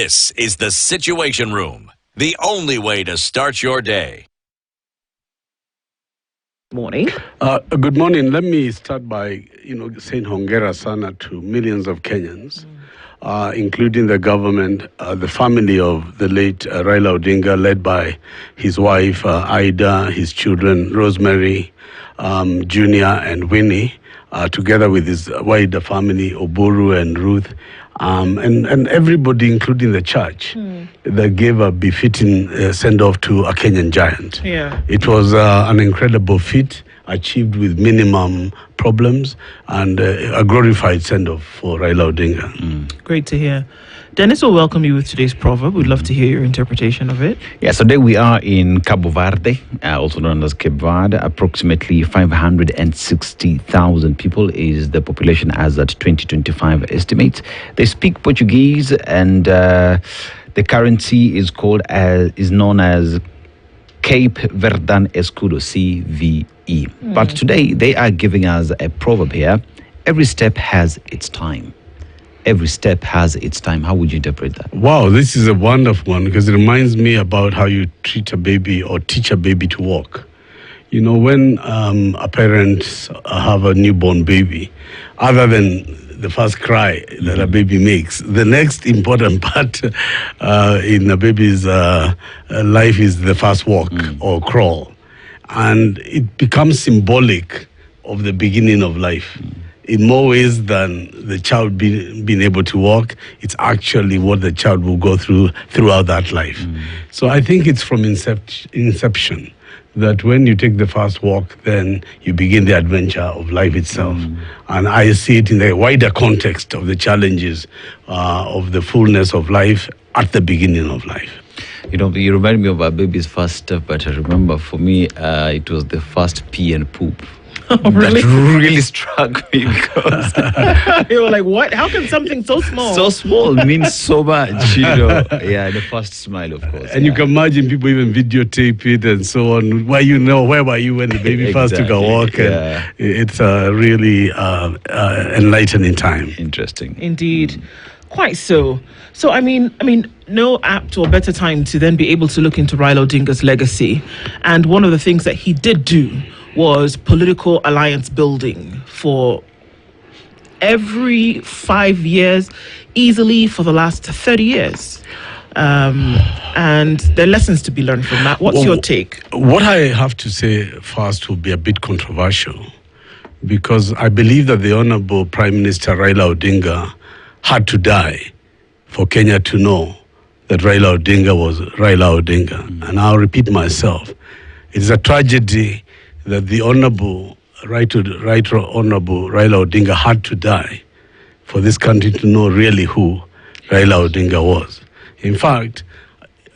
This is the Situation Room, the only way to start your day. Morning. Good morning. Let me start by, saying hongera sana to millions of Kenyans, including the government, the family of the late Raila Odinga, led by his wife, Ida, his children, Rosemary, Junior, and Winnie, together with his wider family, Oburu and Ruth, and everybody, including the church, that gave a befitting send-off to a Kenyan giant. Yeah. It was an incredible feat, achieved with minimum problems, and a glorified send-off for Raila Odinga. Great to hear. Dennis will welcome you with today's proverb. We'd love to hear your interpretation of it. Yeah, so today we are in Cabo Verde, also known as Cape Verde. Approximately 560,000 people is the population as at 2025 estimates. They speak Portuguese, and the currency is known as Cape Verdean Escudo, CVE. But today they are giving us a proverb here. Every step has its time. Every step has its time. How would you interpret that? Wow, this is a wonderful one because it reminds me about how you treat a baby or teach a baby to walk. You know, when a parent have a newborn baby, other than the first cry that a baby makes, the next important part in a baby's life is the first walk or crawl. And it becomes symbolic of the beginning of life. In more ways than the child being able to walk, it's actually what the child will go through throughout that life. So I think it's from inception that when you take the first walk, then you begin the adventure of life itself. And I see it in the wider context of the challenges of the fullness of life at the beginning of life. You remind me of a baby's first step, but I remember for me, it was the first pee and poop. Oh, really? That really struck me because You were like, what? How can something so small? so small means so much, Yeah, the first smile, of course. And you can imagine people even videotape it and so on. Where were you when the baby first took a walk? Yeah. And it's a really enlightening time. Interesting. Indeed. Quite so. So, I mean, no apt or better time to then be able to look into Raila Odinga's legacy. And one of the things that he did do was political alliance building for every 5 years, easily for the last 30 years. And there are lessons to be learned from that. What's your take? What I have to say first will be a bit controversial, because I believe that the Honorable Prime Minister Raila Odinga had to die for Kenya to know that Raila Odinga was Raila Odinga. And I'll repeat myself. It is a tragedy that the Honorable Right Honorable Raila Odinga had to die for this country to know really who Raila Odinga was. In fact,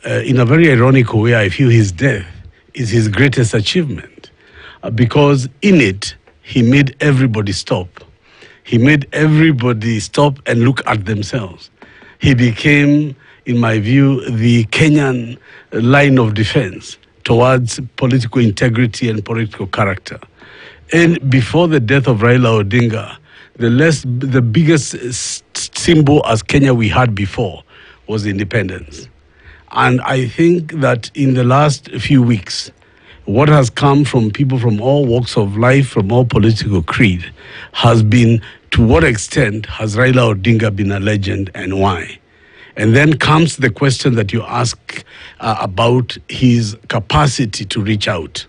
in a very ironical way, I feel his death is his greatest achievement, because in it, he made everybody stop. He made everybody stop and look at themselves. He became, in my view, the Kenyan line of defense towards political integrity and political character. And before the death of Raila Odinga, the biggest symbol as Kenya we had before was independence. And I think that in the last few weeks, what has come from people from all walks of life, from all political creed, has been to what extent has Raila Odinga been a legend and why? And then comes the question that you ask about his capacity to reach out.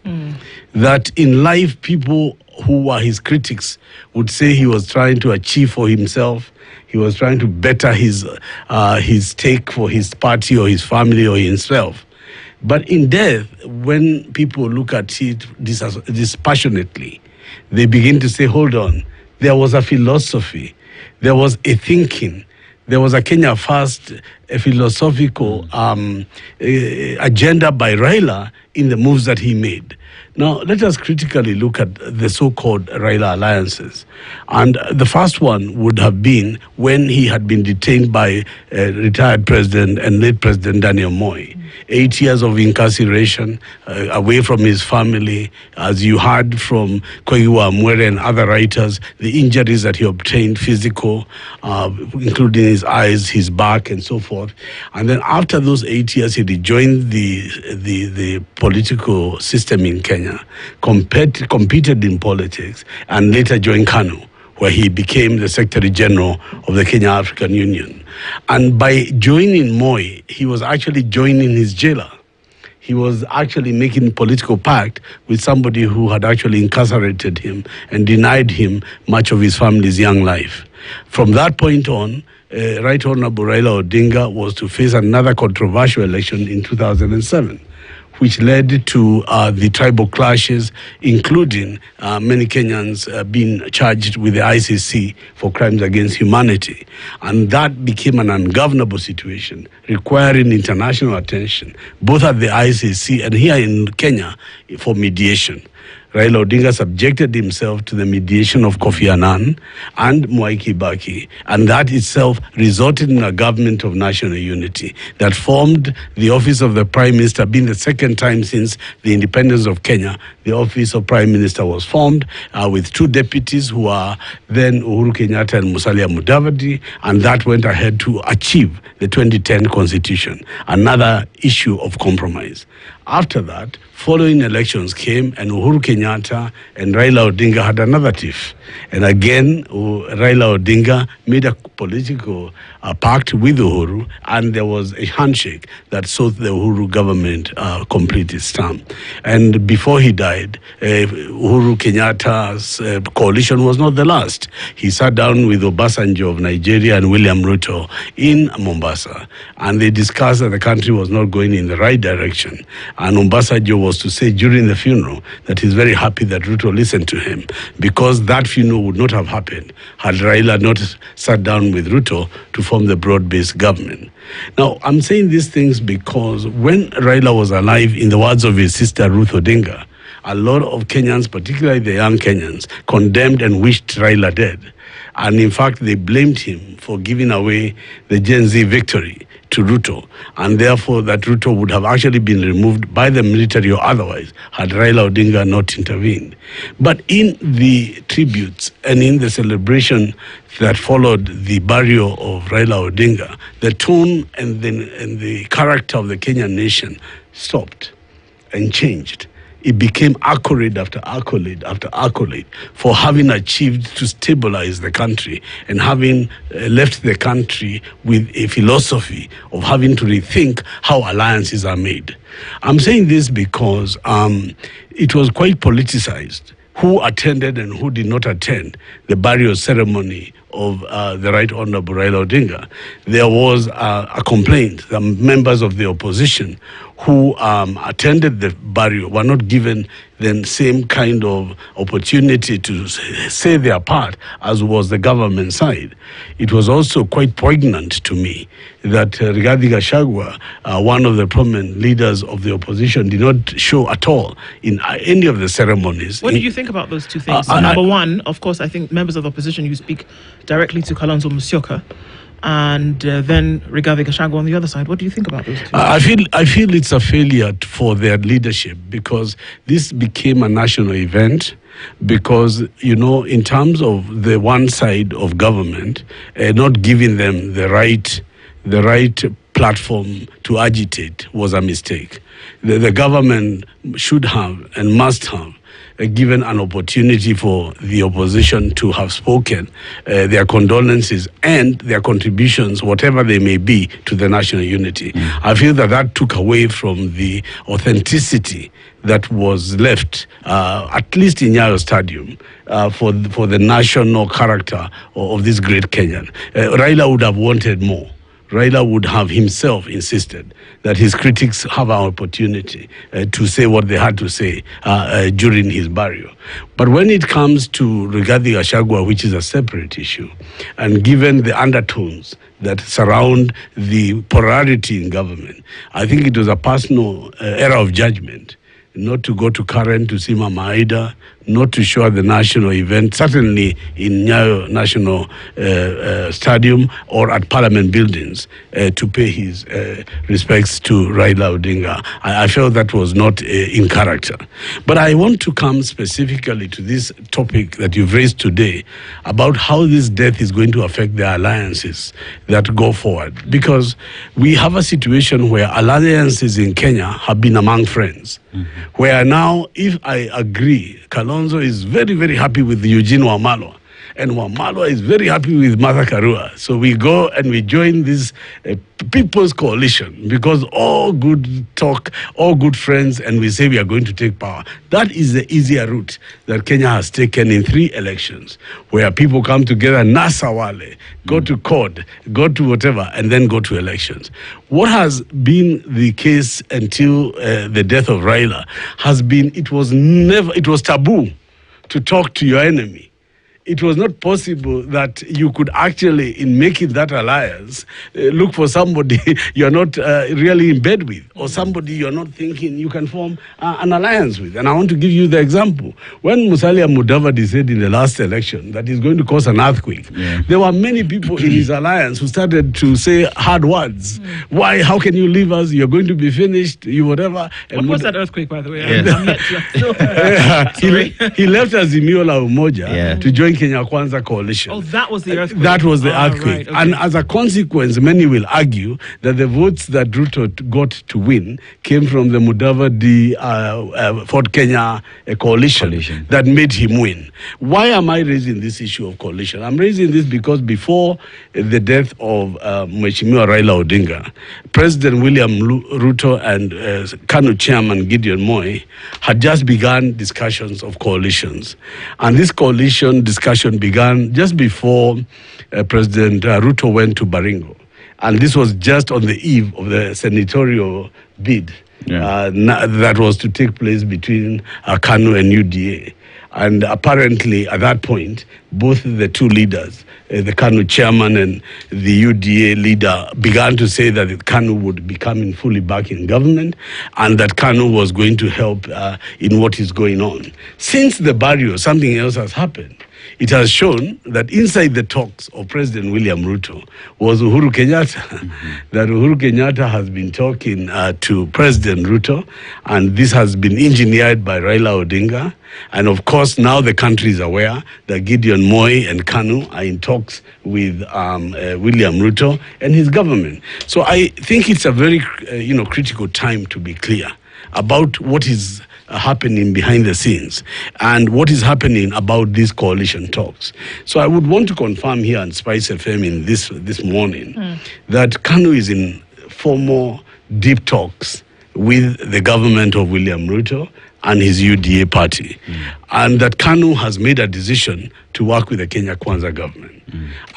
That in life, people who were his critics would say he was trying to achieve for himself. He was trying to better his take for his party or his family or himself. But in death, when people look at it dispassionately, they begin to say, hold on, there was a philosophy, there was a thinking, there was a Kenya First philosophical agenda by Raila in the moves that he made. Now, let us critically look at the so-called Raila alliances. And the first one would have been when he had been detained by retired president and late President Daniel Moi. 8 years of incarceration, away from his family, as you heard from Koiwa Mwere and other writers, the injuries that he obtained, physical, including his eyes, his back, and so forth. forth. And then after those 8 years, he rejoined the political system in Kenya, competed in politics, and later joined KANU, where he became the Secretary General of the Kenya African Union. And by joining Moi, he was actually joining his jailer. He was actually making political pact with somebody who had actually incarcerated him and denied him much of his family's young life. From that point on, Right Honorable Raila Odinga was to face another controversial election in 2007, which led to the tribal clashes, including many Kenyans being charged with the ICC for crimes against humanity. And that became an ungovernable situation, requiring international attention, both at the ICC and here in Kenya for mediation. Raila Odinga subjected himself to the mediation of Kofi Annan and Mwai Kibaki, and that itself resulted in a government of national unity that formed the office of the Prime Minister, being the second time since the independence of Kenya. The office of Prime Minister was formed with two deputies who are then Uhuru Kenyatta and Musalia Mudavadi, and that went ahead to achieve the 2010 constitution, another issue of compromise. After that, following elections came, and Uhuru Kenyatta and Raila Odinga had another tiff. And again, Raila Odinga made a political pact with Uhuru, and there was a handshake that saw the Uhuru government complete its term. And before he died, Uhuru Kenyatta's coalition was not the last. He sat down with Obasanjo of Nigeria and William Ruto in Mombasa, and they discussed that the country was not going in the right direction. And Obasanjo was to say during the funeral that he's very happy that Ruto listened to him, because that funeral would not have happened had Raila not sat down with Ruto to form the broad-based government. Now, I'm saying these things because when Raila was alive, in the words of his sister Ruth Odinga, a lot of Kenyans, particularly the young Kenyans, condemned and wished Raila dead. And in fact, they blamed him for giving away the Gen Z victory to Ruto, and therefore that Ruto would have actually been removed by the military or otherwise had Raila Odinga not intervened. But in the tributes and in the celebration that followed the burial of Raila Odinga, the tone and the character of the Kenyan nation stopped and changed. It became accolade after accolade after accolade for having achieved to stabilize the country and having left the country with a philosophy of having to rethink how alliances are made. I'm saying this because it was quite politicized who attended and who did not attend the burial ceremony of the Right Honorable Raila Odinga. There was a complaint that members of the opposition who attended the burial were not given the same kind of opportunity to say their part as was the government side. It was also quite poignant to me that Rigathi Gachagua, one of the prominent leaders of the opposition, did not show at all in any of the ceremonies. What do you think about those two things? Number one, of course, I think members of the opposition, you speak directly to Kalonzo Musyoka, and then Rigathi Gachagua on the other side. What do you think about those two? I feel it's a failure for their leadership, because this became a national event. Because, you know, in terms of the one side of government, not giving them the right platform to agitate was a mistake. The government should have and must have given an opportunity for the opposition to have spoken their condolences and their contributions, whatever they may be, to the national unity. I feel that took away from the authenticity that was left, at least in Nyayo Stadium, for the national character of this great Kenyan. Raila would have wanted more. Raila would have himself insisted that his critics have an opportunity to say what they had to say during his burial. But when it comes to Rigathi Gachagua, which is a separate issue, and given the undertones that surround the polarity in government, I think it was a personal error of judgment not to go to Karen to see Mama Aida, not to show at the national event, certainly in Nyayo National Stadium or at Parliament buildings, to pay his respects to Raila Odinga. I felt that was not in character. But I want to come specifically to this topic that you've raised today about how this death is going to affect the alliances that go forward. Because we have a situation where alliances in Kenya have been among friends. Where now, if I agree, Kalonzo is very, very happy with Eugene Wamalwa, and Wamalwa is very happy with Martha Karua. So we go and we join this people's coalition because all good talk, all good friends, and we say we are going to take power. That is the easier route that Kenya has taken in 3 elections, where people come together, nasawale, go to court, go to whatever, and then go to elections. What has been the case until the death of Raila has been, it was taboo to talk to your enemy. It was not possible that you could actually, in making that alliance, look for somebody you're not really in bed with, or somebody you're not thinking you can form an alliance with. And I want to give you the example. When Musalia Mudavadi said in the last election that he's going to cause an earthquake, there were many people in his alliance who started to say hard words. Why? How can you leave us? You're going to be finished, you whatever. And what was that earthquake, by the way? He left Azimio La Umoja to join Kenya Kwanza coalition. Oh, that was the earthquake. That was the earthquake. Right, okay. And as a consequence, many will argue that the votes that Ruto got to win came from the Mudavadi Ford Kenya coalition that made him win. Why am I raising this issue of coalition? I'm raising this because before the death of Mheshimiwa Raila Odinga, President William Ruto and KANU chairman Gideon Moi had just begun discussions of coalitions. And this coalition discussion began just before President Ruto went to Baringo. And this was just on the eve of the senatorial bid that was to take place between KANU and UDA. And apparently, at that point, both the two leaders, the KANU chairman and the UDA leader, began to say that KANU would be coming fully back in government and that KANU was going to help in what is going on. Since the barrio, something else has happened. It has shown that inside the talks of President William Ruto was Uhuru Kenyatta, that Uhuru Kenyatta has been talking to President Ruto, and this has been engineered by Raila Odinga. And of course, now the country is aware that Gideon Moi and KANU are in talks with William Ruto and his government. So I think it's a very critical time to be clear about what is happening behind the scenes and what is happening about these coalition talks. So I would want to confirm here on Spice FM in this morning that KANU is in formal deep talks with the government of William Ruto and his UDA party, and that KANU has made a decision to work with the Kenya Kwanza government.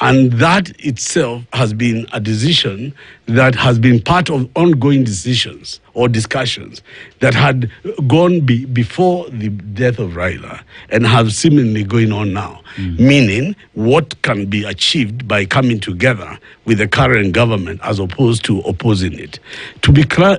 And that itself has been a decision that has been part of ongoing decisions or discussions that had gone before the death of Raila and have seemingly going on now. Meaning what can be achieved by coming together with the current government as opposed to opposing it. To be clear,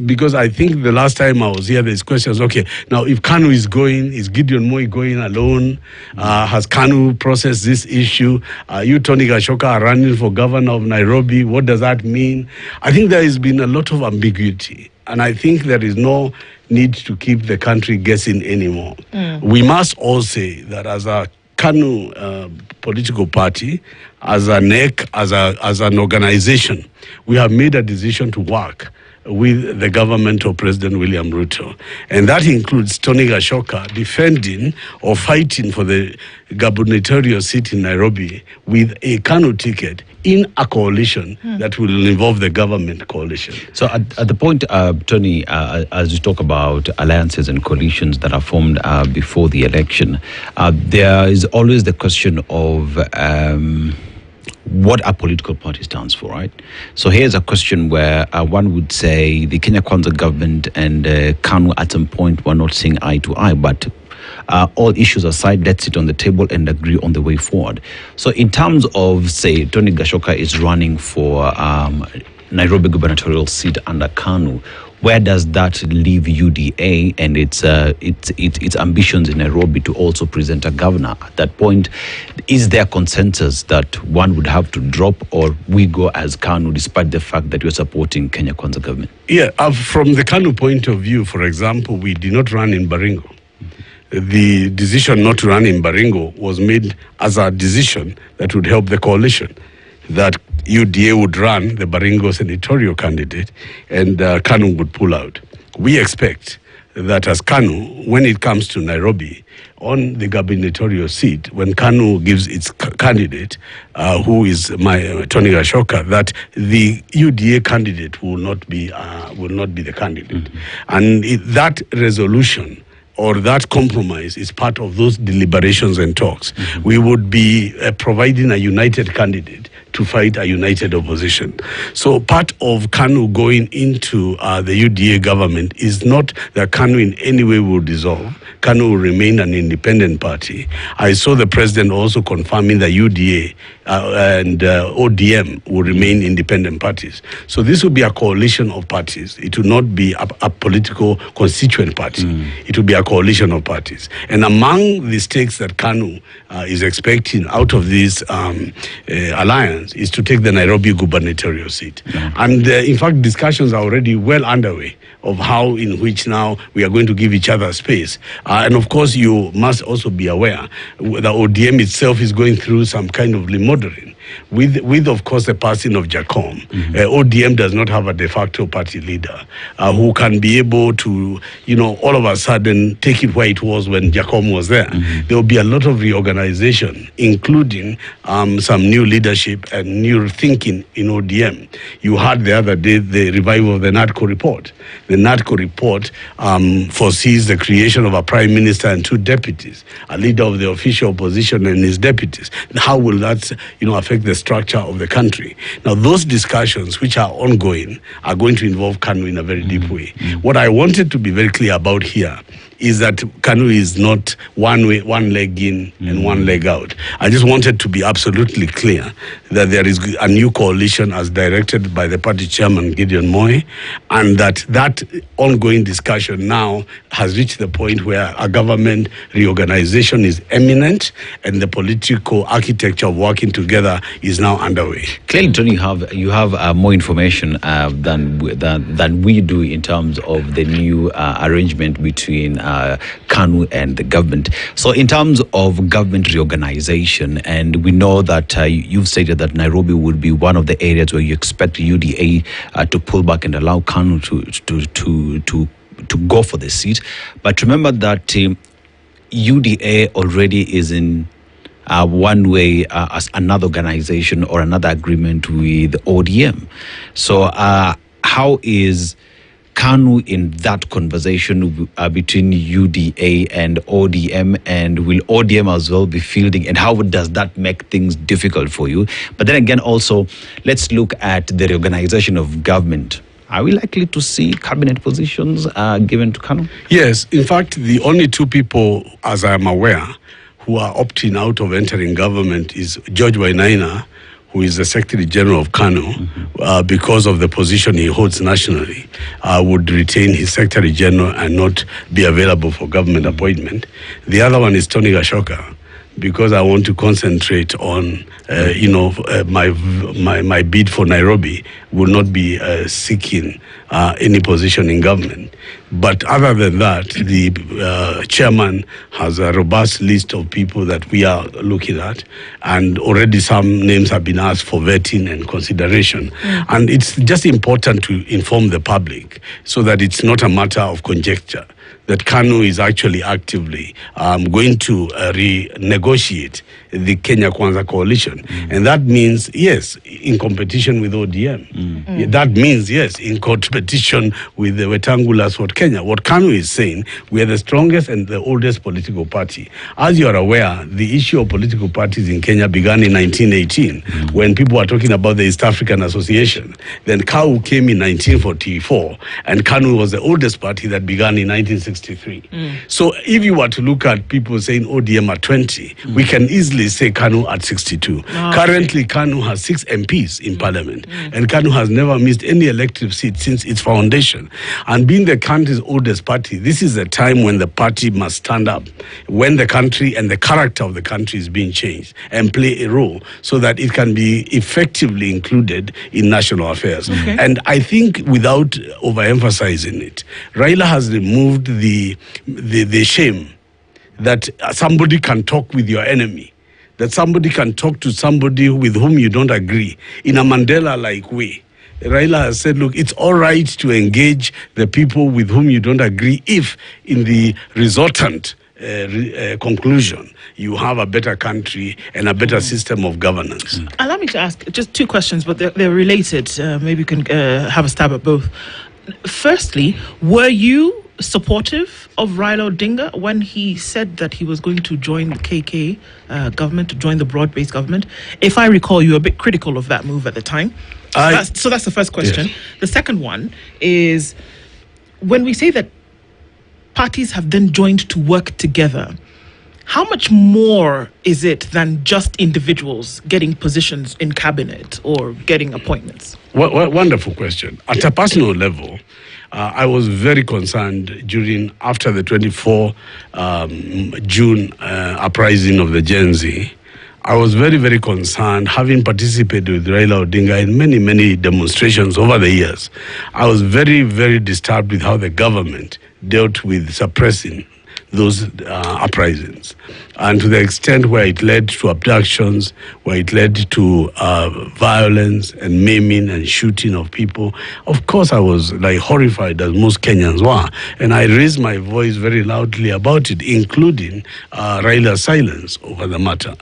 because I think the last time I was here, there's questions, okay, now if KANU is going, is Gideon Moi going alone? Has KANU processed this issue? You, Tony Gachoka, are running for governor of Nairobi. What does that mean? I think there has been a lot of ambiguity. And I think there is no need to keep the country guessing anymore. We must all say that as a KANU political party, as a NEC, as an organization, we have made a decision to work with the government of President William Ruto. And that includes Tony Gachoka defending or fighting for the gubernatorial seat in Nairobi with a KANU ticket in a coalition that will involve the government coalition. So at the point, Tony, as you talk about alliances and coalitions that are formed before the election, there is always the question of what a political party stands for, right? So here's a question where one would say the Kenya Kwanza government and KANU at some point were not seeing eye to eye, but all issues aside, let's sit on the table and agree on the way forward. So in terms of, say, Tony Gachoka is running for Nairobi gubernatorial seat under KANU, where does that leave UDA and its ambitions in Nairobi to also present a governor? At that point, is there consensus that one would have to drop, or we go as KANU despite the fact that we're supporting Kenya Kwanza government? Yeah, from the KANU point of view, for example, we did not run in Baringo. The decision not to run in Baringo was made as a decision that would help the coalition, that UDA would run the Baringo senatorial candidate and KANU would pull out. We expect that as KANU, when it comes to Nairobi, on the gubernatorial seat, when KANU gives its candidate, who is Tony Gachoka, that the UDA candidate will not be the candidate. And that resolution or that compromise is part of those deliberations and talks. We would be providing a united candidate to fight a united opposition. So part of KANU going into the UDA government is not that KANU in any way will dissolve. KANU will remain an independent party. I saw the president also confirming that UDA and ODM will remain independent parties. So this will be a coalition of parties. It will not be a political constituent party. It will be a coalition of parties. And among the stakes that KANU is expecting out of this alliance is to take the Nairobi gubernatorial seat. And in fact, discussions are already well underway of how in which now we are going to give each other space. And of course, you must also be aware that ODM itself is going through some kind of remodeling. With of course, the passing of Jacob, ODM does not have a de facto party leader who can be able to, all of a sudden take it where it was when Jacob was there. There will be a lot of reorganization, including some new leadership and new thinking in ODM. You heard the other day the revival of the NADCO report. The NADCO report foresees the creation of a prime minister and 2 deputies, a leader of the official opposition and his deputies. How will that, affect the structure of the country? Now, those discussions which are ongoing are going to involve KANU in a very deep way. What I wanted to be very clear about here is that KANU is not one way, one leg in and one leg out. I just wanted to be absolutely clear that there is a new coalition as directed by the party chairman, Gideon Moi, and that ongoing discussion now has reached the point where a government reorganization is imminent and the political architecture of working together is now underway. Clearly, Tony, you have more information than we do in terms of the new arrangement between KANU and the government. So in terms of government reorganization, and we know that you've stated that Nairobi would be one of the areas where you expect UDA to pull back and allow KANU to go for the seat. But remember that UDA already is in one way as another organization or another agreement with ODM. So how is KANU in that conversation between UDA and ODM, and will ODM as well be fielding, and how does that make things difficult for you? But then again, also, let's look at the reorganization of government. Are we likely to see cabinet positions given to KANU? Yes, in fact, the only 2 people, as I am aware, who are opting out of entering government is George Wainaina, who is the Secretary General of KANU, because of the position he holds nationally, would retain his Secretary General and not be available for government appointment. The other one is Tony Gachoka, because I want to concentrate on, my bid for Nairobi will not be seeking any position in government. But other than that, the chairman has a robust list of people that we are looking at, and already some names have been asked for vetting and consideration. And it's just important to inform the public so that it's not a matter of conjecture, that KANU is actually actively going to renegotiate the Kenya Kwanza coalition. And that means, yes, in competition with ODM. That means, yes, in competition with the Wetangulas for Kenya. What KANU is saying, we are the strongest and the oldest political party. As you are aware, the issue of political parties in Kenya began in 1918, when people were talking about the East African Association. Then KAU came in 1944, and KANU was the oldest party that began in 1960. 63. So if you were to look at people saying ODM at 20, we can easily say KANU at 62. Currently, KANU has 6 MPs in parliament, and KANU has never missed any elective seat since its foundation. And being the country's oldest party, this is a time when the party must stand up, when the country and the character of the country is being changed, and play a role so that it can be effectively included in national affairs. And I think without overemphasizing it, Raila has removed the shame that somebody can talk with your enemy, that somebody can talk to somebody with whom you don't agree in a Mandela-like way. Raila has said, look, it's all right to engage the people with whom you don't agree if in the resultant conclusion you have a better country and a better system of governance. Allow me to ask just 2 questions, but they're related. Maybe you can have a stab at both. Firstly, were you supportive of Raila Odinga when he said that he was going to join the KK government, to join the broad-based government? If I recall, you were a bit critical of that move at the time. So that's the first question. Yes. The second one is, when we say that parties have then joined to work together, how much more is it than just individuals getting positions in cabinet or getting appointments? Wonderful question. At a personal level, I was very concerned after the 24 June uprising of the Gen Z. I was very, very concerned, having participated with Raila Odinga in many, many demonstrations over the years. I was very, very disturbed with how the government dealt with suppressing those uprisings, and to the extent where it led to abductions, where it led to violence and maiming and shooting of people. Of course, I was horrified, as most Kenyans were, and I raised my voice very loudly about it, including Raila's silence over the matter.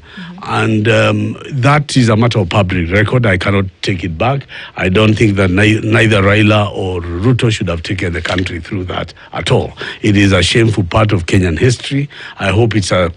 And that is a matter of public record. I cannot take it back. I don't think that neither Raila or Ruto should have taken the country through that at all. It is a shameful part of Kenyan history. I hope it's a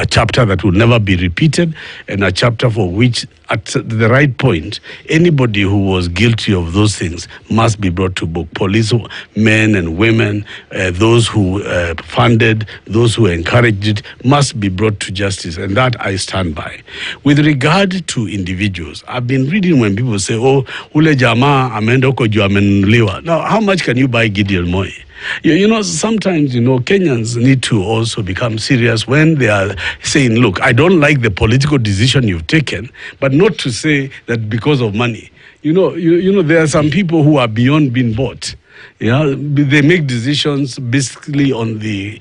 chapter that will never be repeated, and a chapter for which, at the right point, anybody who was guilty of those things must be brought to book. Police men and women, those who funded, those who encouraged it, must be brought to justice, and that I stand by. With regard to individuals, I've been reading when people say, oh, ule jamaa ameenda huko juu amenunuliwa. Now, how much can you buy Gideon Moi? You know, sometimes, Kenyans need to also become serious when they are saying, look, I don't like the political decision you've taken, but not to say that because of money. You know, there are some people who are beyond being bought. Yeah, they make decisions basically on the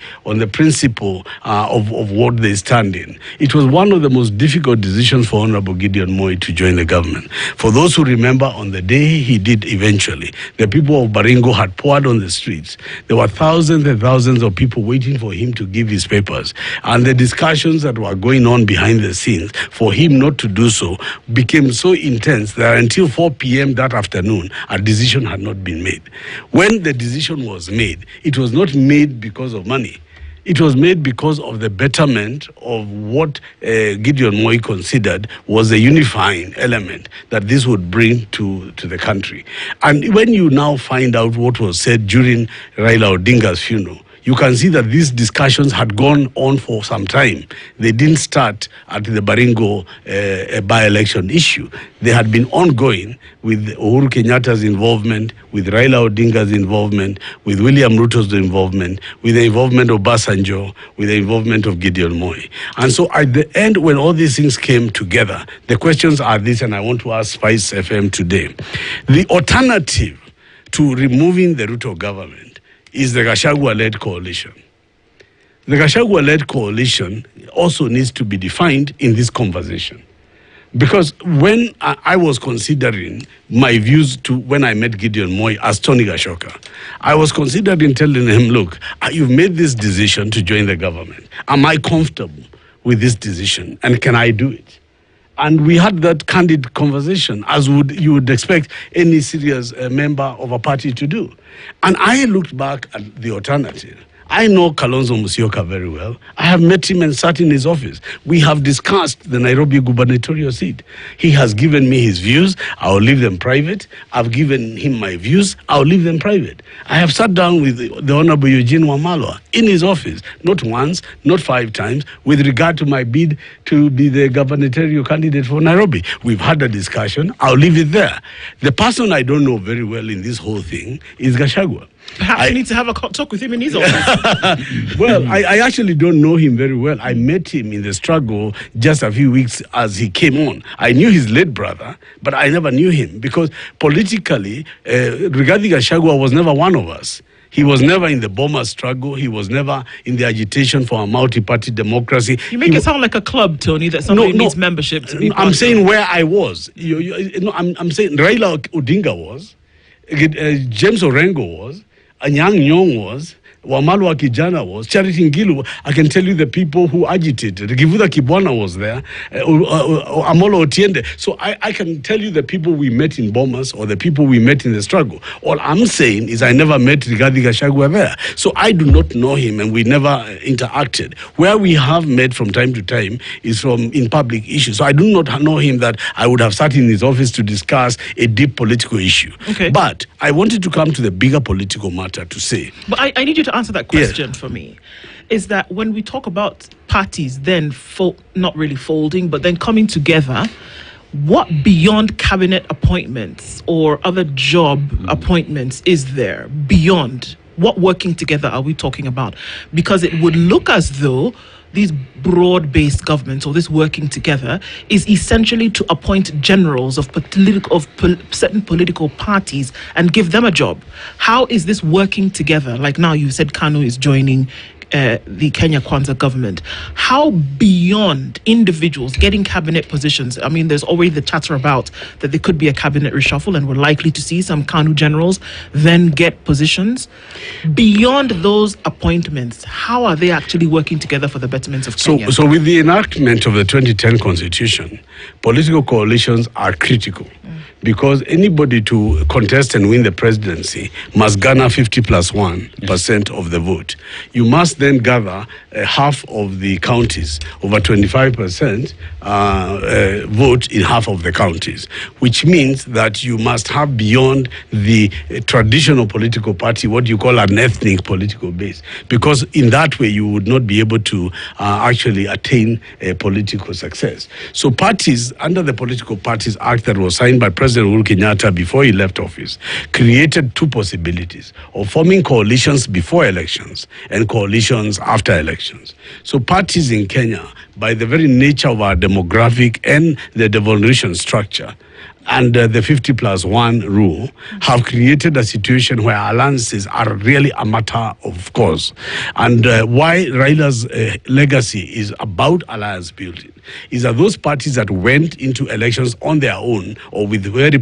principle of what they stand in. It was one of the most difficult decisions for Honorable Gideon Moi to join the government. For those who remember, on the day he did eventually, the people of Baringo had poured on the streets. There were thousands and thousands of people waiting for him to give his papers. And the discussions that were going on behind the scenes for him not to do so became so intense that until 4 p.m. that afternoon, a decision had not been made. When the decision was made, it was not made because of money. It was made because of the betterment of what Gideon Moi considered was a unifying element that this would bring to the country. And when you now find out what was said during Raila Odinga's funeral, you can see that these discussions had gone on for some time. They didn't start at the Baringo by-election issue. They had been ongoing with Uhuru Kenyatta's involvement, with Raila Odinga's involvement, with William Ruto's involvement, with the involvement of Basanjo, with the involvement of Gideon Moi. And so at the end, when all these things came together, the questions are this, and I want to ask Spice FM today. The alternative to removing the Ruto government is the Gachagua-led coalition. The Gachagua-led coalition also needs to be defined in this conversation. Because when I was considering my views when I met Gideon Moi as Tony Gachoka, I was considering telling him, look, you've made this decision to join the government. Am I comfortable with this decision? And can I do it? And we had that candid conversation, as you would expect any serious member of a party to do. And I looked back at the alternative, I know Kalonzo Musyoka very well. I have met him and sat in his office. We have discussed the Nairobi gubernatorial seat. He has given me his views. I will leave them private. I've given him my views. I'll leave them private. I have sat down with the Honorable Eugene Wamalwa in his office, not once, not 5 times, with regard to my bid to be the gubernatorial candidate for Nairobi. We've had a discussion. I'll leave it there. The person I don't know very well in this whole thing is Gachoka. Perhaps you need to have a talk with him in his office. Well, I actually don't know him very well. I met him in the struggle just a few weeks as he came on. I knew his late brother, but I never knew him because politically, Rigathi Gachagua was never one of us. He was never in the bomber struggle. He was never in the agitation for a multi-party democracy. You make it sound like a club, Tony, that somebody needs membership to be part I'm saying of. where I was. I'm saying Raila Odinga was, James Orengo was, Anyang' Nyong'o was, Wamalwa Kijana was, Charity Ngilu. I can tell you the people who agitated. Givuda Kibwana was there, Amolo Otiende. So I can tell you the people we met in bombers or the people we met in the struggle. All I'm saying is I never met Rigathi Gachagua there. So I do not know him and we never interacted. Where we have met from time to time is in public issues. So I do not know him that I would have sat in his office to discuss a deep political issue. Okay. But I wanted to come to the bigger political matter to say. But I need you to answer that question for me. Is that when we talk about parties then not really folding, but then coming together, what beyond cabinet appointments or other job appointments is there beyond? What working together are we talking about? Because it would look as though these broad-based governments or this working together is essentially to appoint generals of certain political parties and give them a job. How is this working together? Like now you said Kanu is joining the Kenya Kwanza government. How beyond individuals getting cabinet positions? I mean, there's already the chatter about that there could be a cabinet reshuffle and we're likely to see some Kanu generals then get positions. Beyond those appointments, how are they actually working together for the betterment of Kenya? So with the enactment of the 2010 constitution, political coalitions are critical. Because anybody to contest and win the presidency must garner 50+1% of the vote. You must then gather half of the counties, over 25% vote in half of the counties, which means that you must have beyond the traditional political party what you call an ethnic political base. Because in that way you would not be able to actually attain political success. So parties, under the Political Parties Act that was signed by President Uhuru Kenyatta before he left office, created 2 possibilities of forming coalitions before elections and coalitions after elections. So parties in Kenya, by the very nature of our demographic and the devolution structure, and the 50+1 rule have created a situation where alliances are really a matter of course. And why Raila's legacy is about alliance building is that those parties that went into elections on their own or with very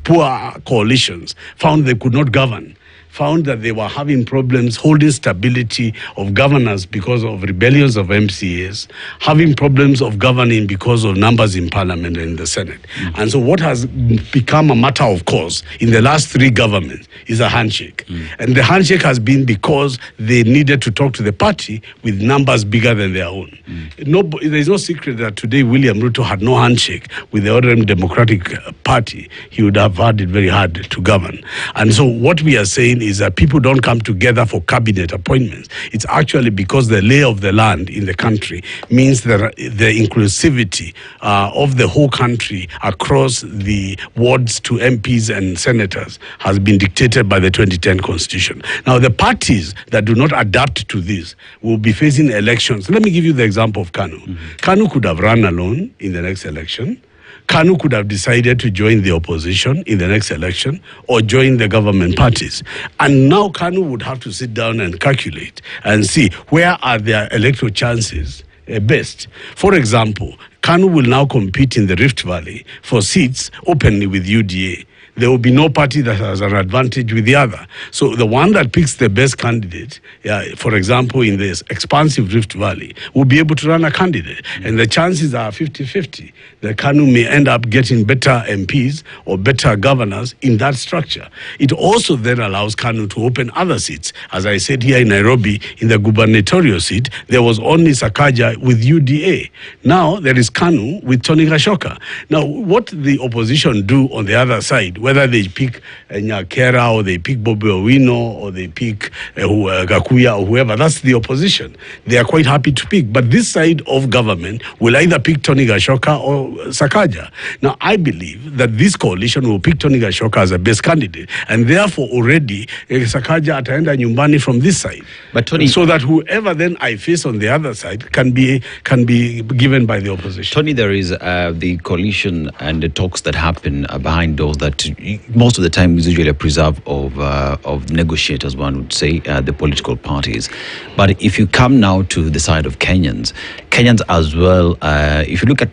poor coalitions found they could not govern, found that they were having problems holding stability of governance because of rebellions of MCAs, having problems of governing because of numbers in Parliament and in the Senate. And so what has become a matter of course in the last 3 governments is a handshake. And the handshake has been because they needed to talk to the party with numbers bigger than their own. There's no secret that today William Ruto had no handshake with the other Democratic Party. He would have had it very hard to govern. And so what we are saying is that people don't come together for cabinet appointments. It's actually because the lay of the land in the country means that the inclusivity of the whole country across the wards to MPs and senators has been dictated by the 2010 constitution. Now, the parties that do not adapt to this will be facing elections. Let me give you the example of Kanu. Kanu could have run alone in the next election. Kanu could have decided to join the opposition in the next election or join the government parties. And now Kanu would have to sit down and calculate and see where are their electoral chances best. For example, Kanu will now compete in the Rift Valley for seats openly with UDA. there will be no party that has an advantage with the other. So the one that picks the best candidate, for example, in this expansive Rift Valley, will be able to run a candidate. And the chances are 50-50 that KANU may end up getting better MPs or better governors in that structure. It also then allows KANU to open other seats. As I said here in Nairobi, in the gubernatorial seat, there was only Sakaja with UDA. Now there is KANU with Tony Gachoka. Now, what the opposition do on the other side, whether they pick Nyakera or they pick Bobi Owino or they pick Gakuya or whoever, that's the opposition. They are quite happy to pick. But this side of government will either pick Tony Gachoka or Sakaja. Now, I believe that this coalition will pick Tony Gachoka as a best candidate. And therefore, already, Sakaja ataenda nyumbani from this side. But Tony, so that whoever then I face on the other side can be given by the opposition. Tony, there is the coalition and the talks that happen behind doors that most of the time is usually a preserve of negotiators, one would say, the political parties. But if you come now to the side of Kenyans as well, if you look at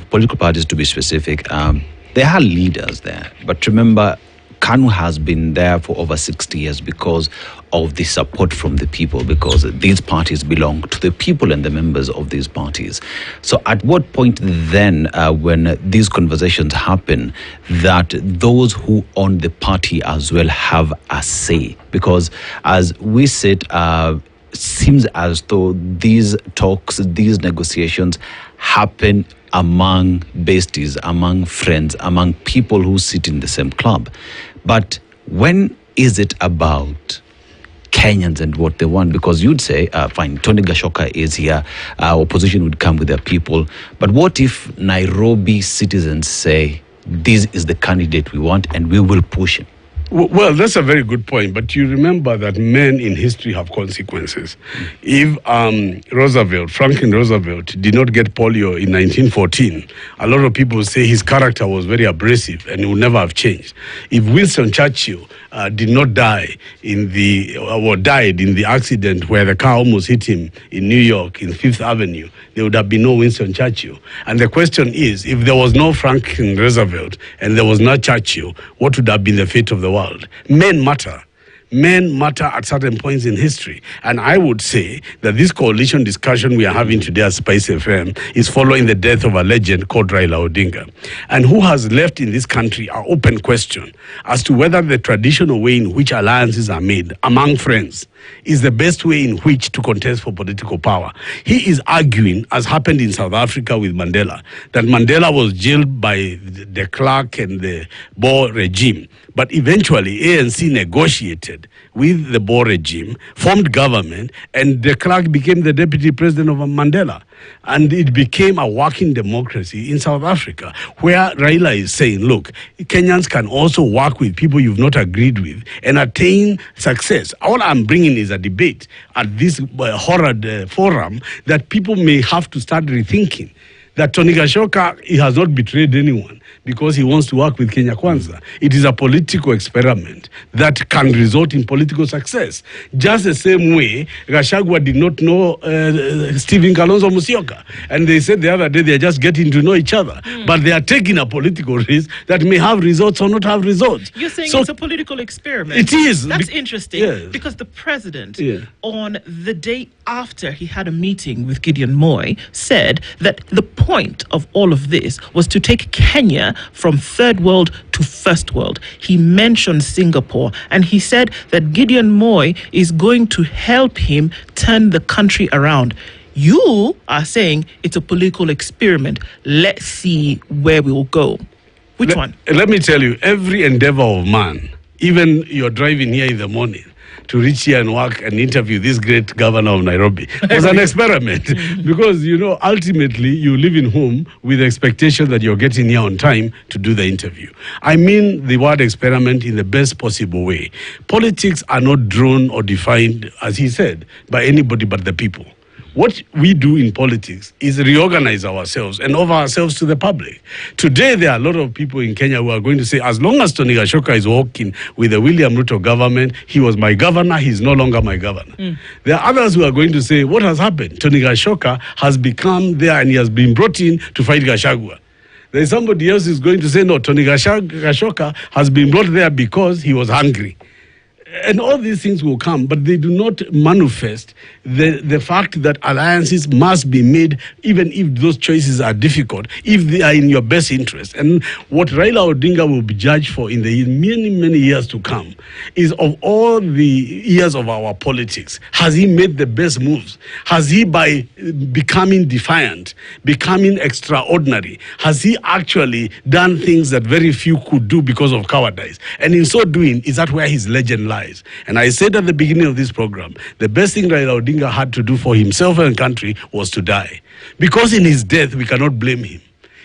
political parties to be specific, there are leaders there. But remember, KANU has been there for over 60 years because of the support from the people, because these parties belong to the people and the members of these parties. So at what point then, when these conversations happen, that those who own the party as well have a say? Because as we said, seems as though these talks, these negotiations happen among besties, among friends, among people who sit in the same club. But when is it about Kenyans and what they want? Because you'd say, fine, Tony Gachoka is here, opposition would come with their people. But what if Nairobi citizens say, this is the candidate we want and we will push him? Well, that's a very good point, but you remember that men in history have consequences. If Franklin Roosevelt did not get polio in 1914, a lot of people say his character was very abrasive and he would never have changed. If Winston Churchill did not die died in the accident where the car almost hit him in New York in Fifth Avenue, there would have been no Winston Churchill. And the question is, if there was no Franklin Roosevelt and there was no Churchill, what would have been the fate of the world? Men matter. Men matter at certain points in history. And I would say that this coalition discussion we are having today at Spice FM is following the death of a legend called Raila Odinga. And who has left in this country an open question as to whether the traditional way in which alliances are made among friends is the best way in which to contest for political power. He is arguing, as happened in South Africa with Mandela, that Mandela was jailed by the Clark and the Boer regime. But eventually, ANC negotiated with the Boer regime, formed government, and de Klerk became the deputy president of Mandela. And it became a working democracy in South Africa, where Raila is saying, look, Kenyans can also work with people you've not agreed with and attain success. All I'm bringing is a debate at this horrid forum that people may have to start rethinking. That Tony Gachoka, he has not betrayed anyone because he wants to work with Kenya Kwanza. It is a political experiment that can result in political success. Just the same way, Gachagua did not know Stephen Kalonzo Musyoka. And they said the other day they are just getting to know each other. But they are taking a political risk that may have results or not have results. You're saying it's a political experiment. It is. That's interesting. Yes. Because the president, on the day after he had a meeting with Gideon Moi, said that the point of all of this was to take Kenya from third world to first world. He mentioned Singapore, and he said that Gideon Moi is going to help him turn the country around. You are saying it's a political experiment. Let's see where we will go. Which one? Let me tell you, every endeavor of man, even you're driving here in the morning to reach here and work and interview this great governor of Nairobi, was an experiment. Because, you know, ultimately you live in home with the expectation that you're getting here on time to do the interview. I mean the word experiment in the best possible way. Politics are not drawn or defined, as he said, by anybody but the people. What we do in politics is reorganize ourselves and offer ourselves to the public. Today, there are a lot of people in Kenya who are going to say, as long as Tony Gachoka is working with the William Ruto government, he was my governor, he's no longer my governor. There are others who are going to say, what has happened? Tony Gachoka has become there and he has been brought in to fight Gachagua. There's somebody else who's going to say, no, Tony Gachoka has been brought there because he was hungry. And all these things will come, but they do not manifest the fact that alliances must be made, even if those choices are difficult, if they are in your best interest. And what Raila Odinga will be judged for in the many, many years to come is, of all the years of our politics, has he made the best moves? Has he, by becoming defiant, becoming extraordinary, has he actually done things that very few could do because of cowardice? And in so doing, is that where his legend lies? And I said at the beginning of this program, the best thing Raila Odinga had to do for himself and country was to die. Because in his death, we cannot blame him.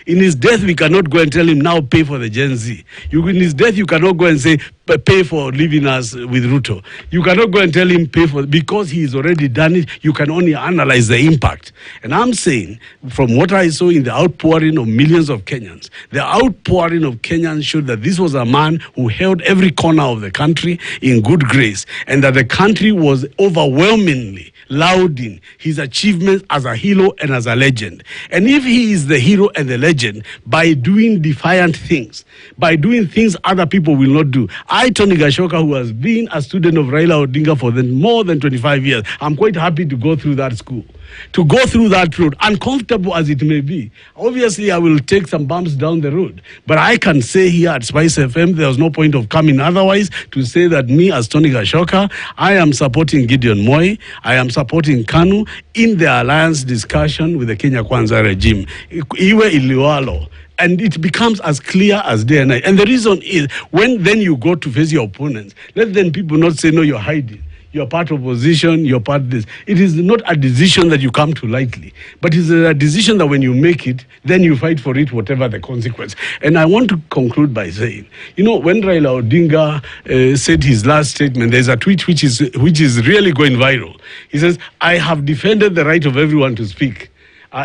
In his death, we cannot go and tell him, now pay for the Gen Z. In his death, you cannot go and say, pay for leaving us with Ruto. You cannot go and tell him, pay for, because he's already done it. You can only analyze the impact. And I'm saying, from what I saw in the outpouring of millions of Kenyans, the outpouring of Kenyans showed that this was a man who held every corner of the country in good grace, and that the country was overwhelmingly lauding his achievements as a hero and as a legend. And if he is the hero and the legend by doing defiant things, by doing things other people will not do, I, Tony Gachoka, who has been a student of Raila Odinga for more than 25 years, I'm quite happy to go through that school, to go through that road, uncomfortable as it may be. Obviously, I will take some bumps down the road, but I can say here at Spice FM, there was no point of coming otherwise to say that me, as Tony Gachoka, I am supporting Gideon Moi, I am supporting KANU in the alliance discussion with the Kenya Kwanza regime. Iwe iliwalo. And it becomes as clear as day and night. And the reason is, when then you go to face your opponents, let then people not say, no, you're hiding. You're part of opposition, you're part of this. It is not a decision that you come to lightly, but it's a decision that when you make it, then you fight for it, whatever the consequence. And I want to conclude by saying, when Raila Odinga said his last statement, there's a tweet which is really going viral. He says, I have defended the right of everyone to speak.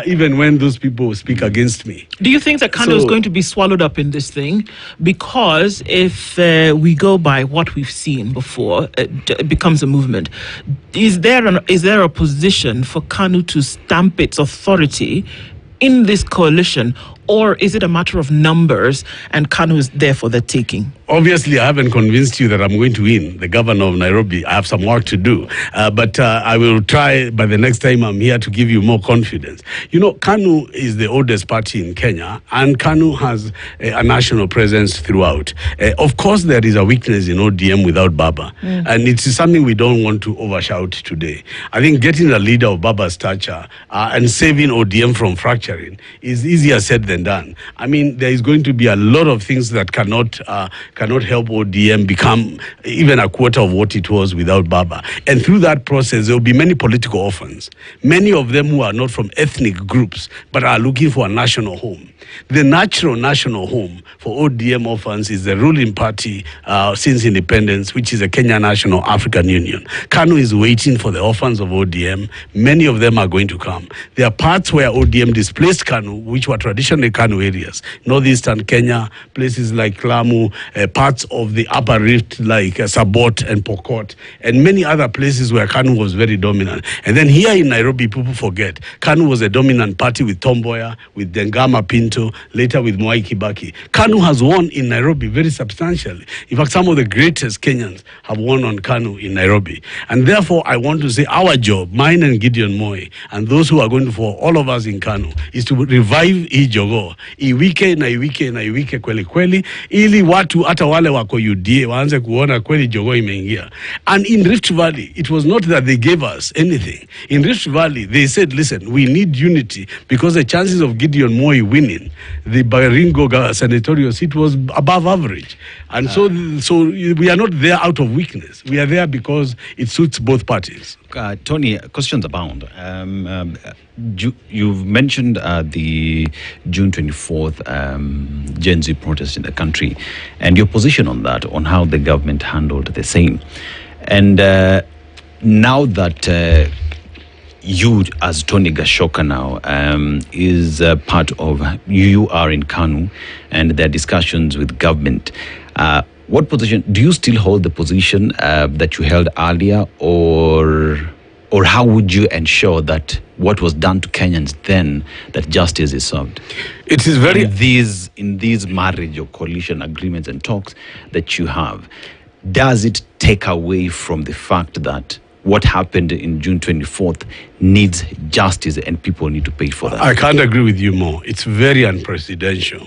Even when those people speak against me. Do you think that KANU is going to be swallowed up in this thing? Because if we go by what we've seen before, it becomes a movement. Is there a position for KANU to stamp its authority in this coalition, or is it a matter of numbers and KANU is there for the taking? Obviously, I haven't convinced you that I'm going to win the governor of Nairobi. I have some work to do. But I will try by the next time I'm here to give you more confidence. KANU is the oldest party in Kenya, and KANU has a national presence throughout. Of course, there is a weakness in ODM without Baba. And it is something we don't want to overshout today. I think getting a leader of Baba's stature and saving ODM from fracturing is easier said than done. I mean, there is going to be a lot of things that cannot help ODM become even a quarter of what it was without Baba. And through that process, there will be many political orphans, many of them who are not from ethnic groups, but are looking for a national home. The natural national home for ODM orphans is the ruling party since independence, which is the Kenya National African Union. KANU is waiting for the orphans of ODM. Many of them are going to come. There are parts where ODM displaced KANU, which were traditionally KANU areas. Northeastern Kenya, places like Lamu, parts of the upper rift like Sabot and Pokot, and many other places where KANU was very dominant. And then here in Nairobi, people forget, KANU was a dominant party with Tomboya, with Dengama Pinto, later with Mwai Kibaki. KANU has won in Nairobi very substantially. In fact, some of the greatest Kenyans have won on KANU in Nairobi. And therefore, I want to say our job, mine and Gideon Moi, and those who are going to, for all of us in KANU, is to revive hii jogoo. Iwike na iwike kweli kweli, ili watu hata wale wako UDA waanze kuona kweli jogoo imeingia. And in Rift Valley, it was not that they gave us anything. In Rift Valley, they said, listen, we need unity, because the chances of Gideon Moi winning the Baringo senatorial seat was above average. And so we are not there out of weakness. We are there because it suits both parties. Tony, questions abound. You've mentioned the June 24th Gen Z protest in the country and your position on that, on how the government handled the same. And now that you, as Tony Gachoka now, is part of, you are in KANU and there are discussions with government. What position, do you still hold the position that you held earlier, or Or how would you ensure that what was done to Kenyans then, that justice is served? It is very... In these marriage or coalition agreements and talks that you have, does it take away from the fact that what happened in June 24th needs justice and people need to pay for that? I can't agree with you more. It's very unpresidential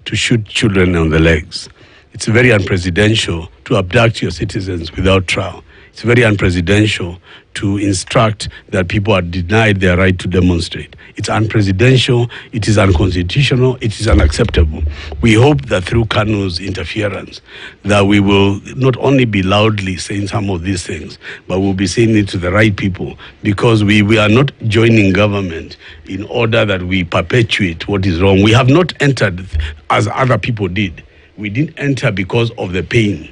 to shoot children on the legs. It's very unpresidential to abduct your citizens without trial. It's very unpresidential to instruct that people are denied their right to demonstrate. It's unpresidential, it is unconstitutional, it is unacceptable. We hope that through KANU's interference, that we will not only be loudly saying some of these things, but we'll be saying it to the right people, because we are not joining government in order that we perpetuate what is wrong. We have not entered as other people did. We didn't enter because of the pain.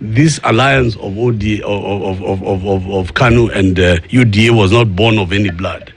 This alliance of KANU and UDA was not born of any blood.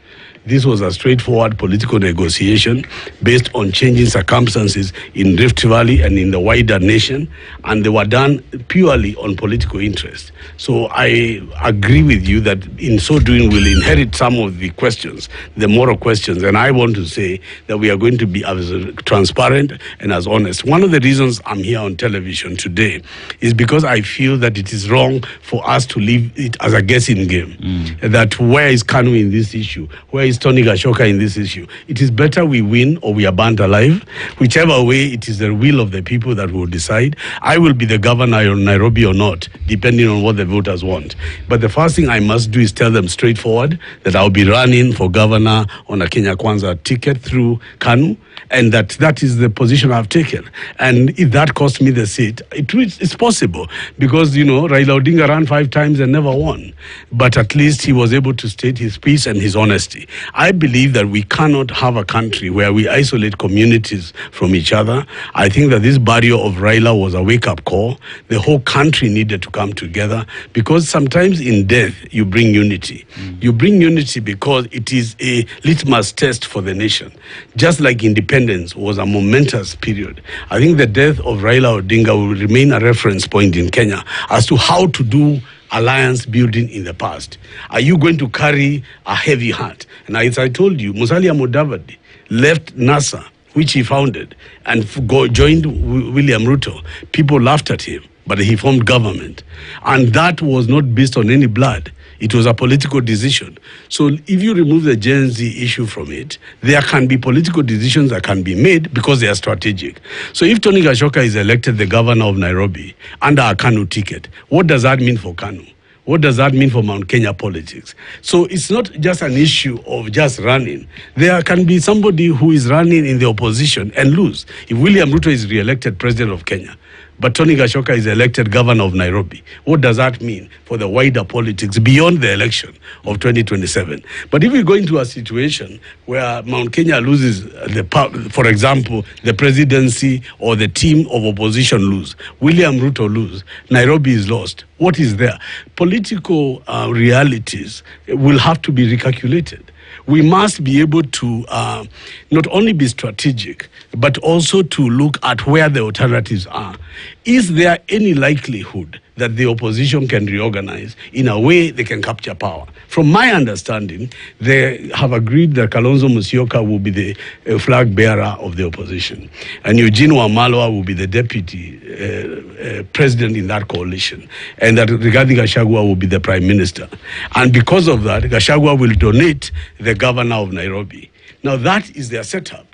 This was a straightforward political negotiation based on changing circumstances in Rift Valley and in the wider nation, and they were done purely on political interest. So I agree with you that in so doing we'll inherit some of the questions, the moral questions, and I want to say that we are going to be as transparent and as honest. One of the reasons I'm here on television today is because I feel that it is wrong for us to leave it as a guessing game. That where is KANU in this issue? Where is Tony Gachoka in this issue? It is better we win or we are burnt alive. Whichever way, it is the will of the people that will decide. I will be the governor of Nairobi or not, depending on what the voters want. But the first thing I must do is tell them straightforward that I'll be running for governor on a Kenya Kwanza ticket through KANU, and that is the position I've taken. And if that cost me the seat, it's possible, because, Raila Odinga ran 5 times and never won. But at least he was able to state his peace and his honesty. I believe that we cannot have a country where we isolate communities from each other. I think that this barrier of Raila was a wake-up call. The whole country needed to come together, because sometimes in death you bring unity. You bring unity because it is a litmus test for the nation. Just like independence was a momentous period, I think the death of Raila Odinga will remain a reference point in Kenya as to how to do alliance building in the past. Are you going to carry a heavy heart? And as I told you, Musalia Mudavadi left NASA, which he founded, and joined William Ruto. People laughed at him, but he formed government. And that was not based on any blood. It was a political decision. So if you remove the Gen Z issue from it, there can be political decisions that can be made because they are strategic. So if Tony Gachoka is elected the governor of Nairobi under a KANU ticket, what does that mean for KANU? What does that mean for Mount Kenya politics? So it's not just an issue of just running. There can be somebody who is running in the opposition and lose. If William Ruto is re-elected president of Kenya, but Tony Gachoka is elected governor of Nairobi, what does that mean for the wider politics beyond the election of 2027? But if we go into a situation where Mount Kenya loses, for example, the presidency or the team of opposition lose, William Ruto lose, Nairobi is lost, what is there? Political realities will have to be recalculated. We must be able to not only be strategic, but also to look at where the alternatives are. Is there any likelihood that the opposition can reorganize in a way they can capture power? From my understanding, they have agreed that Kalonzo Musyoka will be the flag bearer of the opposition, and Eugene Wamalwa will be the deputy president in that coalition, and that Rigathi Gachagua will be the prime minister. And because of that, Gachagua will donate the governor of Nairobi. Now that is their setup.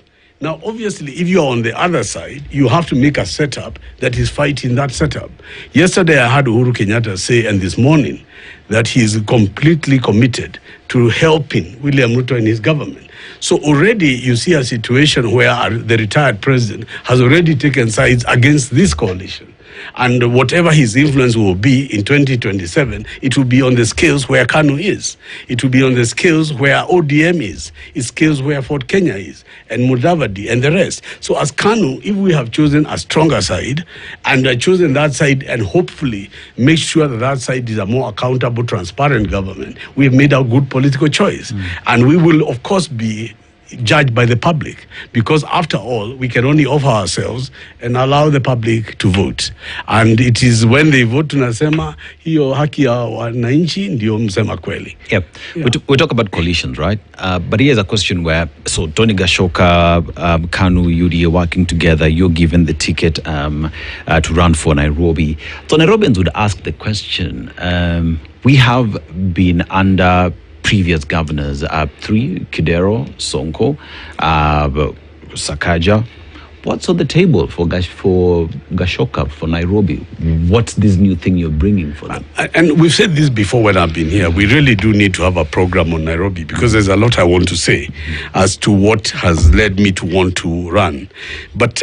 Now, obviously, if you're on the other side, you have to make a setup that is fighting that setup. Yesterday, I heard Uhuru Kenyatta say, and this morning, that he is completely committed to helping William Ruto and his government. So already you see a situation where the retired president has already taken sides against this coalition. And whatever his influence will be in 2027, it will be on the scales where KANU is. It will be on the scales where ODM is. It scales where Fort Kenya is, and Mudavadi, and the rest. So as KANU, if we have chosen a stronger side, and chosen that side, and hopefully make sure that that side is a more accountable, transparent government, we've made a good political choice. And we will, of course, be judged by the public, because after all, we can only offer ourselves and allow the public to vote. And it is when they vote tunasema hiyo haki ya wananchi ndio msema kweli. Yep. Yeah. We talk about coalitions, right? But here's a question where, so Tony Gachoka, Kanu, UDA working together, you're given the ticket to run for Nairobi. So Nairobians would ask the question, we have been under previous governors, three, Kidero, Sonko, Sakaja. What's on the table for Gachoka, for Nairobi? What's this new thing you're bringing for them? And we've said this before when I've been here. We really do need to have a program on Nairobi, because there's a lot I want to say as to what has led me to want to run. But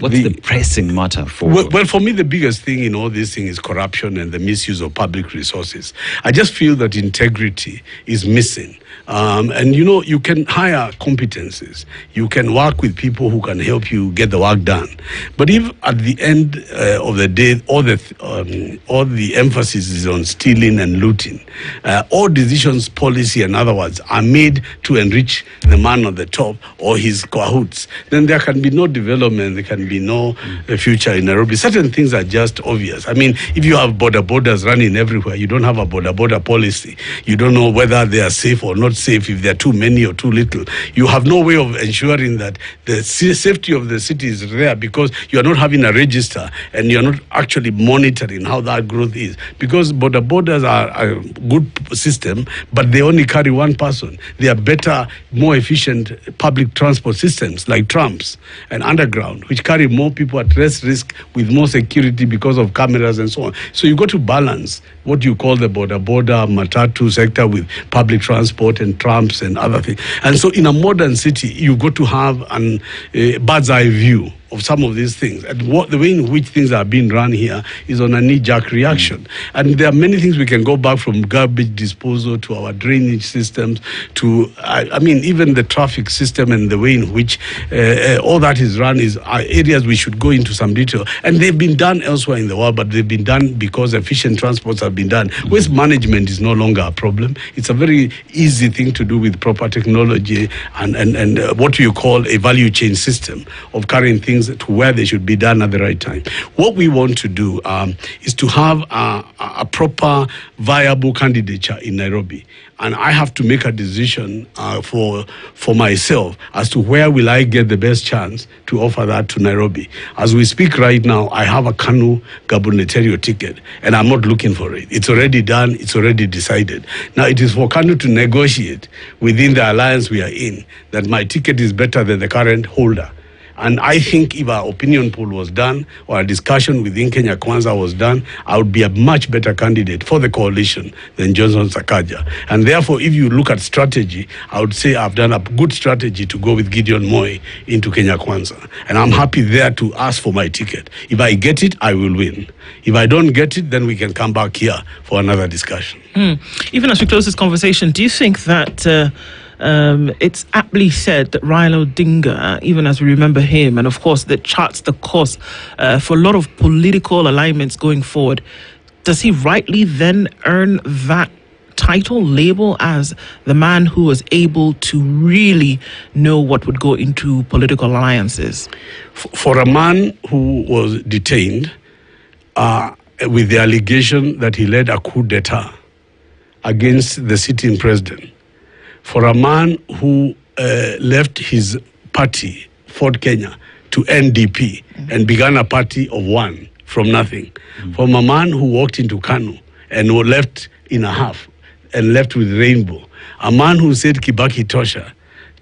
what's the pressing matter for? Well, for me, the biggest thing in all this thing is corruption and the misuse of public resources. I just feel that integrity is missing. And you can hire competencies. You can work with people who can help you get the work done. But if at the end of the day, all the emphasis is on stealing and looting, all decisions, policy, and other words, are made to enrich the man on the top or his cahoots, then there can be no development. There can be no future in Nairobi. Certain things are just obvious. I mean, if you have borders running everywhere, you don't have a border policy. You don't know whether they are safe or not safe, if there are too many or too little. You have no way of ensuring that the safety of the city is there, because you are not having a register and you are not actually monitoring how that growth is. Because borders are a good system, but they only carry one person. They are better, more efficient public transport systems like trams and underground, which carry more people at less risk with more security because of cameras and so on. So you got to balance what you call the border matatu sector with public transport and trams and other things. And so in a modern city, you got to have a bird's eye view of some of these things. And the way in which things are being run here is on a knee-jerk reaction. And there are many things we can go back, from garbage disposal to our drainage systems to, even the traffic system and the way in which all that is run are areas we should go into some detail. And they've been done elsewhere in the world, but they've been done because efficient transports have been done. Waste management is no longer a problem. It's a very easy thing to do with proper technology and what you call a value chain system of carrying things to where they should be done at the right time. What we want to do is to have a proper, viable candidature in Nairobi. And I have to make a decision for myself as to where will I get the best chance to offer that to Nairobi. As we speak right now, I have a Kanu gubernatorial ticket, and I'm not looking for it. It's already done. It's already decided. Now it is for Kanu to negotiate within the alliance we are in that my ticket is better than the current holder. And I think if our opinion poll was done or a discussion within Kenya Kwanza was done, I would be a much better candidate for the coalition than Johnson Sakaja. And therefore, if you look at strategy, I would say I've done a good strategy to go with Gideon Moi into Kenya Kwanza. And I'm happy there to ask for my ticket. If I get it, I will win. If I don't get it, then we can come back here for another discussion. Even as we close this conversation, do you think that it's aptly said that Raila Odinga, even as we remember him, and of course that charts the course for a lot of political alignments going forward, does he rightly then earn that title, label as the man who was able to really know what would go into political alliances? For a man who was detained with the allegation that he led a coup d'etat against the sitting president, for a man who left his party, Ford Kenya, to NDP and began a party of one from nothing, from a man who walked into Kanu and who left in a half and left with rainbow, a man who said Kibaki Tosha,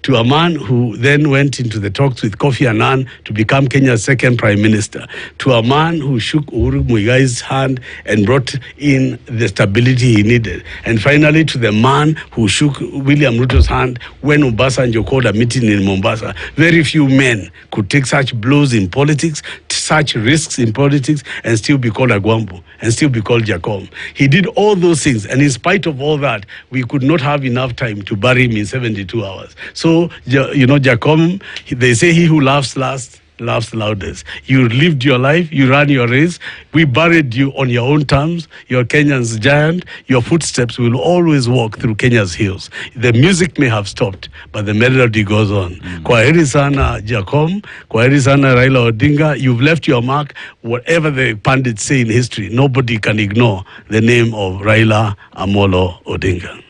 to a man who then went into the talks with Kofi Annan to become Kenya's second prime minister, to a man who shook Uhuru Muigai's hand and brought in the stability he needed, and finally to the man who shook William Ruto's hand when Obasanjo called a meeting in Mombasa. Very few men could take such blows in politics, such risks in politics, and still be called Agwambu, and still be called Jacob. He did all those things, and in spite of all that, we could not have enough time to bury him in 72 hours. So, Jacob, they say he who laughs last laughs loudest. You lived your life, you ran your race, we buried you on your own terms, you're Kenya's giant, your footsteps will always walk through Kenya's hills. The music may have stopped, but the melody goes on. Kwaheri sana Jacom, kwaheri sana Raila Odinga, you've left your mark. Whatever the pundits say in history, nobody can ignore the name of Raila Amolo Odinga.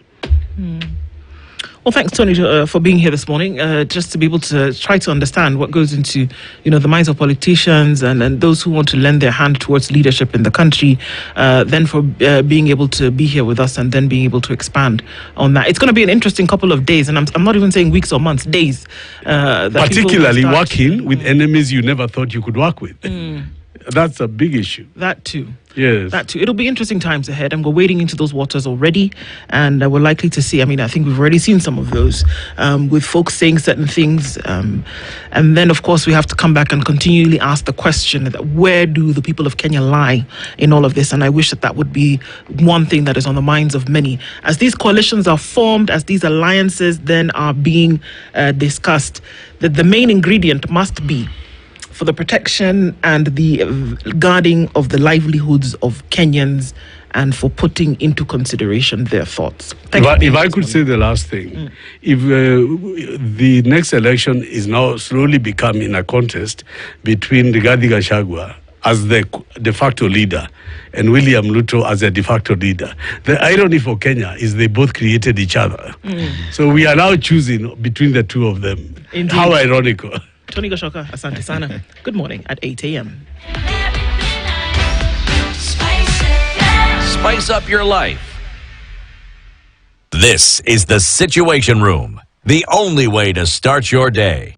Well, thanks, Tony, for being here this morning, just to be able to try to understand what goes into, the minds of politicians and those who want to lend their hand towards leadership in the country, then for being able to be here with us and then being able to expand on that. It's going to be an interesting couple of days, and I'm not even saying weeks or months, days. Particularly working with enemies you never thought you could work with. That's a big issue. That too. Yes. That too. It'll be interesting times ahead, and we're wading into those waters already. And we're likely to see, I think we've already seen some of those with folks saying certain things. And then, of course, we have to come back and continually ask the question that where do the people of Kenya lie in all of this? And I wish that would be one thing that is on the minds of many. As these coalitions are formed, as these alliances then are being discussed, that the main ingredient must be for the protection and the guarding of the livelihoods of Kenyans and for putting into consideration their thoughts. If I could say the last thing, if the next election is now slowly becoming a contest between Rigathi Gachagua as the de facto leader and William Ruto as a de facto leader, the irony for Kenya is they both created each other. So we are now choosing between the two of them. Indeed. How ironical. Tony Gachoka, asante sana. Good morning at 8 a.m. Spice up your life. This is the Situation Room, the only way to start your day.